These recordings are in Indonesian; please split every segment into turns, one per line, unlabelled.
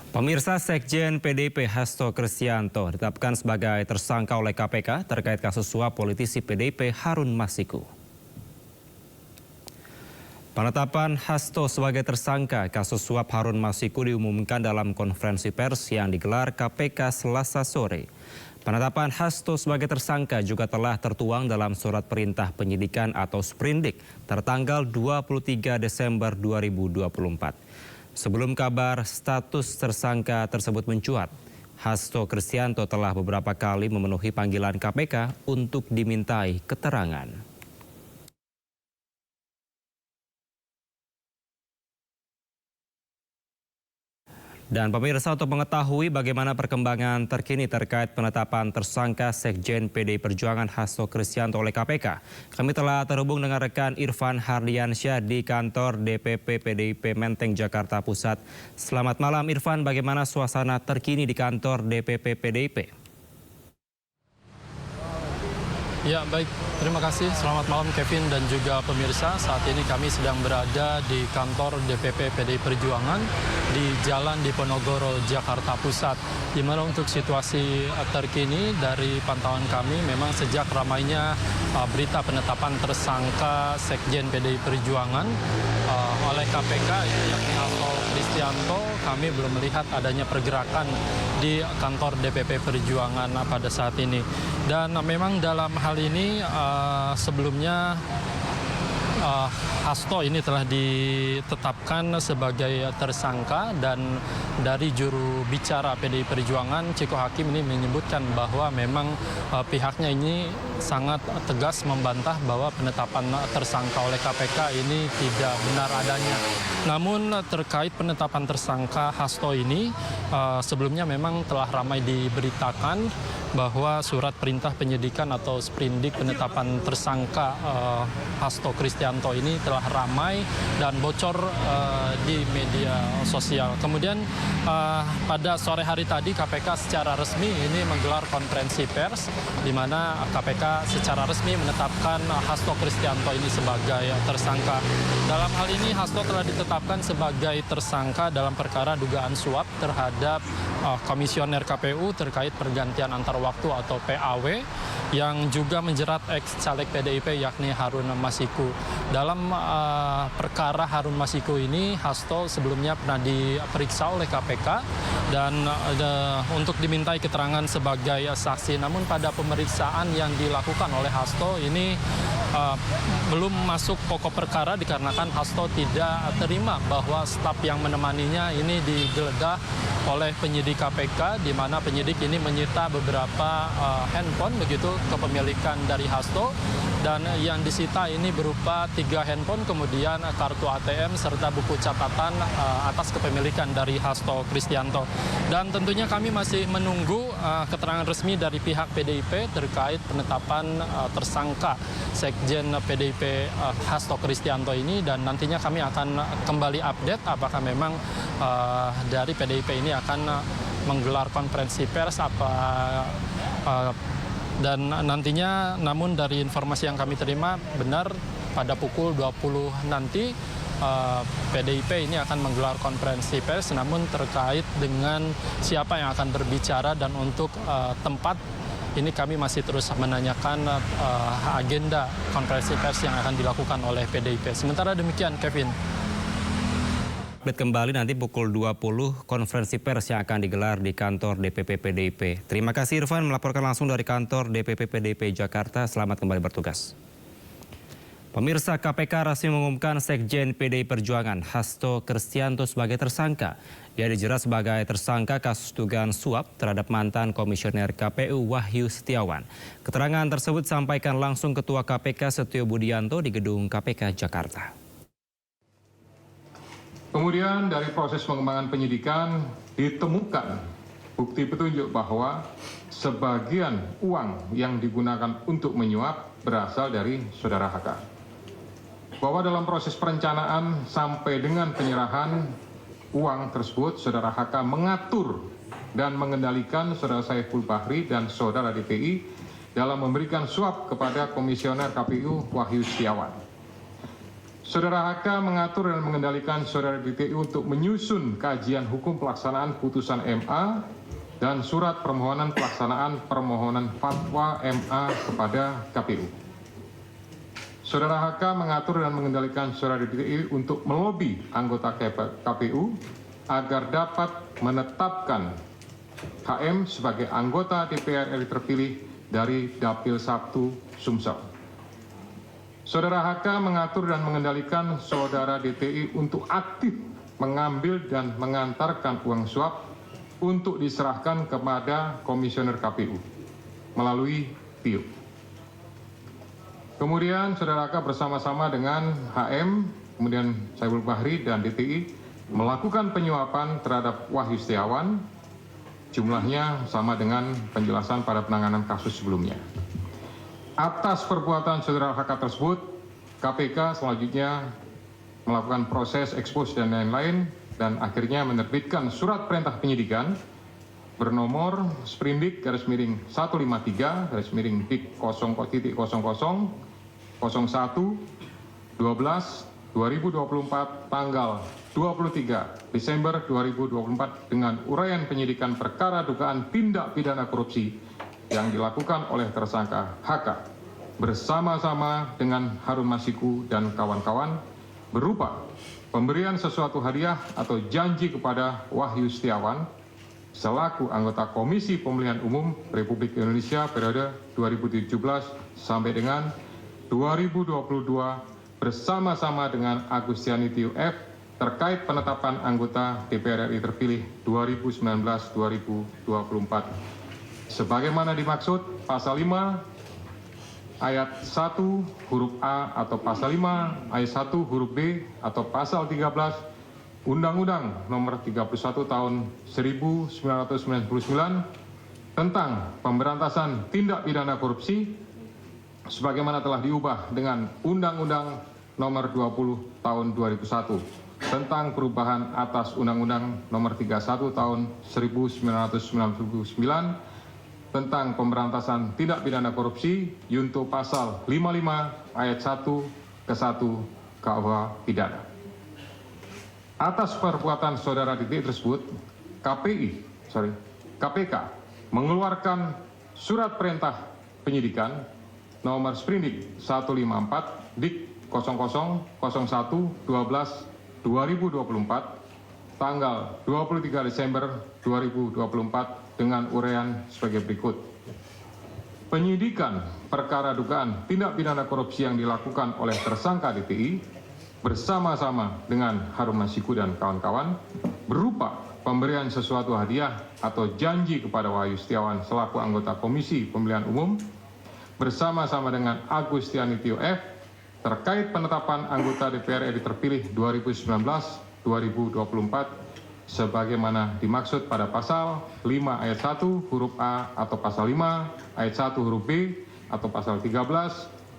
Pemirsa, Sekjen PDIP Hasto Kristianto ditetapkan sebagai tersangka oleh KPK terkait kasus suap politisi PDIP Harun Masiku. Penetapan Hasto sebagai tersangka kasus suap Harun Masiku diumumkan dalam konferensi pers yang digelar KPK Selasa sore. Penetapan Hasto sebagai tersangka juga telah tertuang dalam surat perintah penyidikan atau sprindik tertanggal 23 Desember 2024. Sebelum kabar status tersangka tersebut mencuat, Hasto Kristianto telah beberapa kali memenuhi panggilan KPK untuk dimintai keterangan. Dan pemirsa, untuk mengetahui bagaimana perkembangan terkini terkait penetapan tersangka Sekjen PDI Perjuangan Hasto Kristianto oleh KPK, kami telah terhubung dengan rekan Irfan Hardiansyah di kantor DPP PDIP Menteng, Jakarta Pusat. Selamat malam Irfan, bagaimana suasana terkini di kantor DPP PDIP?
Ya, baik. Terima kasih. Selamat malam Kevin dan juga pemirsa. Saat ini kami sedang berada di kantor DPP PDI Perjuangan di Jalan Diponegoro, Jakarta Pusat. Di mana untuk situasi terkini dari pantauan kami memang sejak ramainya berita penetapan tersangka Sekjen PDI Perjuangan oleh KPK yakni Hasto Kristianto, kami belum melihat adanya pergerakan di kantor DPP Perjuangan pada saat ini. Dan memang dalam hal ini sebelumnya Hasto ini telah ditetapkan sebagai tersangka, dan dari juru bicara PDI Perjuangan Ciko Hakim ini menyebutkan bahwa memang pihaknya ini sangat tegas membantah bahwa penetapan tersangka oleh KPK ini tidak benar adanya. Namun terkait penetapan tersangka Hasto ini sebelumnya memang telah ramai diberitakan bahwa surat perintah penyidikan atau sprindik penetapan tersangka Hasto Kristianto ini telah ramai dan bocor di media sosial. Kemudian pada sore hari tadi KPK secara resmi ini menggelar konferensi pers di mana KPK secara resmi menetapkan Hasto Kristianto ini sebagai tersangka. Dalam hal ini Hasto telah ditetapkan sebagai tersangka dalam perkara dugaan suap terhadap komisioner KPU terkait pergantian antar waktu atau PAW yang juga menjerat ex-caleg PDIP yakni Harun Masiku. Dalam perkara Harun Masiku ini Hasto sebelumnya pernah diperiksa oleh KPK dan untuk dimintai keterangan sebagai saksi. Namun pada pemeriksaan yang dilakukan oleh Hasto ini belum masuk pokok perkara dikarenakan Hasto tidak terima bahwa staf yang menemaninya ini digeledah oleh penyidik KPK, di mana penyidik ini menyita beberapa handphone begitu kepemilikan dari Hasto, dan yang disita ini berupa 3 handphone, kemudian kartu ATM serta buku catatan atas kepemilikan dari Hasto Kristianto. Dan tentunya kami masih menunggu keterangan resmi dari pihak PDIP terkait penetapan tersangka Sekjen PDIP Hasto Kristianto ini, dan nantinya kami akan kembali update apakah memang dari PDIP ini akan menggelar konferensi pers dan nantinya, namun dari informasi yang kami terima benar pada pukul 20 nanti PDIP ini akan menggelar konferensi pers, namun terkait dengan siapa yang akan berbicara dan untuk tempat ini kami masih terus menanyakan agenda konferensi pers yang akan dilakukan oleh PDIP. Sementara demikian, Kevin.
Kembali nanti pukul 20 konferensi pers yang akan digelar di kantor DPP PDIP. Terima kasih Irfan melaporkan langsung dari kantor DPP PDIP Jakarta. Selamat kembali bertugas. Pemirsa, KPK resmi mengumumkan Sekjen PDI Perjuangan Hasto Kristianto sebagai tersangka. Dia dijerat sebagai tersangka kasus dugaan suap terhadap mantan komisioner KPU Wahyu Setiawan. Keterangan tersebut disampaikan langsung Ketua KPK Setio Budianto di gedung KPK Jakarta.
Kemudian dari proses pengembangan penyidikan ditemukan bukti petunjuk bahwa sebagian uang yang digunakan untuk menyuap berasal dari saudara HK. Bahwa dalam proses perencanaan sampai dengan penyerahan uang tersebut, saudara HK mengatur dan mengendalikan saudara Saiful Bahri dan saudara DPI dalam memberikan suap kepada komisioner KPU Wahyu Setiawan. Saudara HK mengatur dan mengendalikan saudara DTI untuk menyusun kajian hukum pelaksanaan putusan MA dan surat permohonan pelaksanaan permohonan fatwa MA kepada KPU. Saudara HK mengatur dan mengendalikan saudara DTI untuk melobi anggota KPU agar dapat menetapkan HM sebagai anggota DPR RI terpilih dari Dapil 1 Sumsel. Saudara HK mengatur dan mengendalikan saudara DTI untuk aktif mengambil dan mengantarkan uang suap untuk diserahkan kepada Komisioner KPU melalui PIU. Kemudian saudara HK bersama-sama dengan HM, kemudian Saiful Bahri dan DTI melakukan penyuapan terhadap Wahyu Setiawan, jumlahnya sama dengan penjelasan pada penanganan kasus sebelumnya. Atas perbuatan saudara HK tersebut, KPK selanjutnya melakukan proses ekspos dan lain-lain dan akhirnya menerbitkan surat perintah penyidikan bernomor Sprindik /153 /Dik 0.00 01 12 2024 tanggal 23 Desember 2024 dengan uraian penyidikan perkara dugaan tindak pidana korupsi yang dilakukan oleh tersangka HK bersama-sama dengan Harun Masiku dan kawan-kawan berupa pemberian sesuatu hadiah atau janji kepada Wahyu Setiawan selaku anggota Komisi Pemilihan Umum Republik Indonesia periode 2017 sampai dengan 2022 bersama-sama dengan Agustiani Tio F terkait penetapan anggota DPR RI terpilih 2019-2024. Sebagaimana dimaksud pasal 5 ayat 1 huruf A atau pasal 5 ayat 1 huruf B atau pasal 13 Undang-Undang Nomor 31 Tahun 1999 tentang pemberantasan tindak pidana korupsi sebagaimana telah diubah dengan Undang-Undang Nomor 20 Tahun 2001 tentang perubahan atas Undang-Undang Nomor 31 Tahun 1999 tentang pemberantasan tindak pidana korupsi junto pasal 55 ayat 1 ke 1 KUH pidana. Atas perbuatan saudara DTI tersebut, KPK mengeluarkan surat perintah penyidikan nomor Sprindik 154 Dik 0001 12 2024 tanggal 23 Desember 2024 dengan uraian sebagai berikut. Penyidikan perkara dugaan tindak pidana korupsi yang dilakukan oleh tersangka DTI bersama-sama dengan Harun Masiku dan kawan-kawan berupa pemberian sesuatu hadiah atau janji kepada Wahyu Setiawan selaku anggota Komisi Pemilihan Umum bersama-sama dengan Agustiani Tio F terkait penetapan anggota DPR RI terpilih 2019-2024 sebagaimana dimaksud pada pasal 5 ayat 1 huruf A atau pasal 5 ayat 1 huruf B atau pasal 13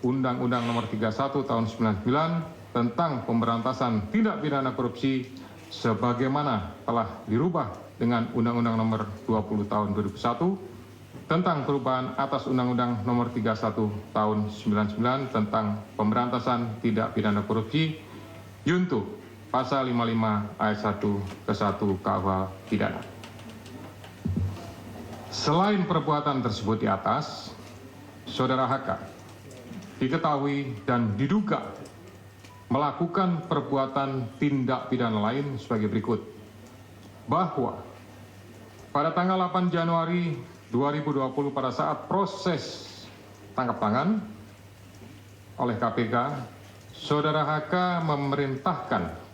Undang-Undang Nomor 31 Tahun 99 tentang pemberantasan tindak pidana korupsi sebagaimana telah dirubah dengan Undang-Undang Nomor 20 Tahun 2001 tentang perubahan atas Undang-Undang Nomor 31 Tahun 99 tentang pemberantasan tindak pidana korupsi junto pasal 55 ayat 1 ke 1 KUH pidana. Selain perbuatan tersebut di atas, saudara HK diketahui dan diduga melakukan perbuatan tindak pidana lain sebagai berikut. Bahwa pada tanggal 8 Januari 2020 pada saat proses tangkap tangan oleh KPK, saudara HK memerintahkan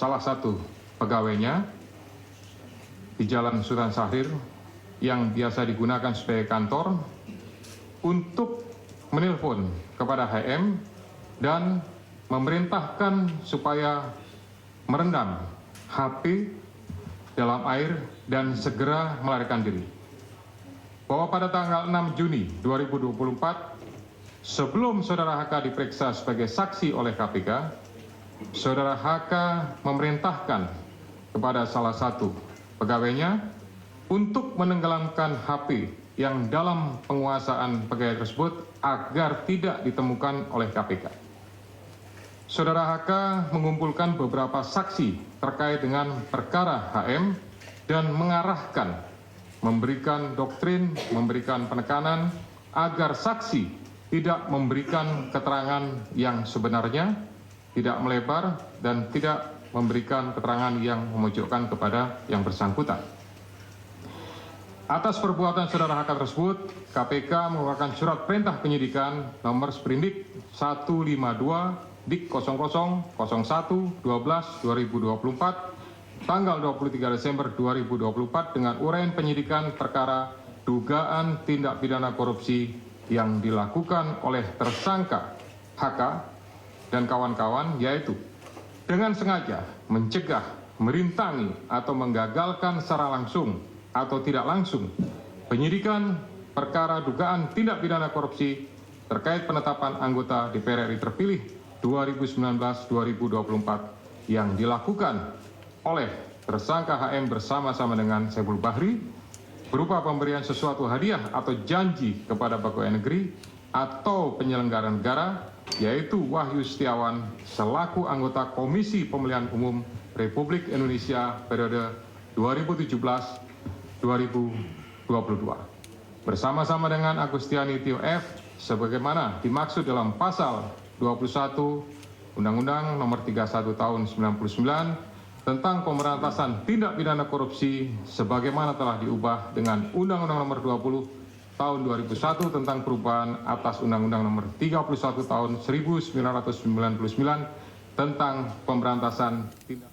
salah satu pegawainya di Jalan Sultan Syahrir yang biasa digunakan sebagai kantor untuk menelpon kepada HM dan memerintahkan supaya merendam HP dalam air dan segera melarikan diri. Bahwa pada tanggal 6 Juni 2024 sebelum saudara HK diperiksa sebagai saksi oleh KPK, saudara HK memerintahkan kepada salah satu pegawainya untuk menenggelamkan HP yang dalam penguasaan pegawai tersebut agar tidak ditemukan oleh KPK. Saudara HK mengumpulkan beberapa saksi terkait dengan perkara HM dan mengarahkan, memberikan doktrin, memberikan penekanan agar saksi tidak memberikan keterangan yang sebenarnya, tidak melebar, dan tidak memberikan keterangan yang memojokkan kepada yang bersangkutan. Atas perbuatan saudara HK tersebut, KPK mengeluarkan surat perintah penyidikan nomor Sprindik 152 Dik 0001/12/2024 tanggal 23 Desember 2024 dengan uraian penyidikan perkara dugaan tindak pidana korupsi yang dilakukan oleh tersangka HK dan kawan-kawan, yaitu dengan sengaja mencegah, merintangi, atau menggagalkan secara langsung atau tidak langsung penyidikan perkara dugaan tindak pidana korupsi terkait penetapan anggota DPR RI terpilih 2019-2024 yang dilakukan oleh tersangka HM bersama-sama dengan Saiful Bahri berupa pemberian sesuatu hadiah atau janji kepada pegawai negeri atau penyelenggara negara, yaitu Wahyu Setiawan selaku anggota Komisi Pemilihan Umum Republik Indonesia periode 2017-2022 bersama-sama dengan Agustiani Tio F sebagaimana dimaksud dalam pasal 21 Undang-Undang Nomor 31 Tahun 99 tentang pemberantasan tindak pidana korupsi sebagaimana telah diubah dengan Undang-Undang Nomor 20 Tahun 2001 tentang perubahan atas Undang-Undang Nomor 31 Tahun 1999 tentang pemberantasan tindak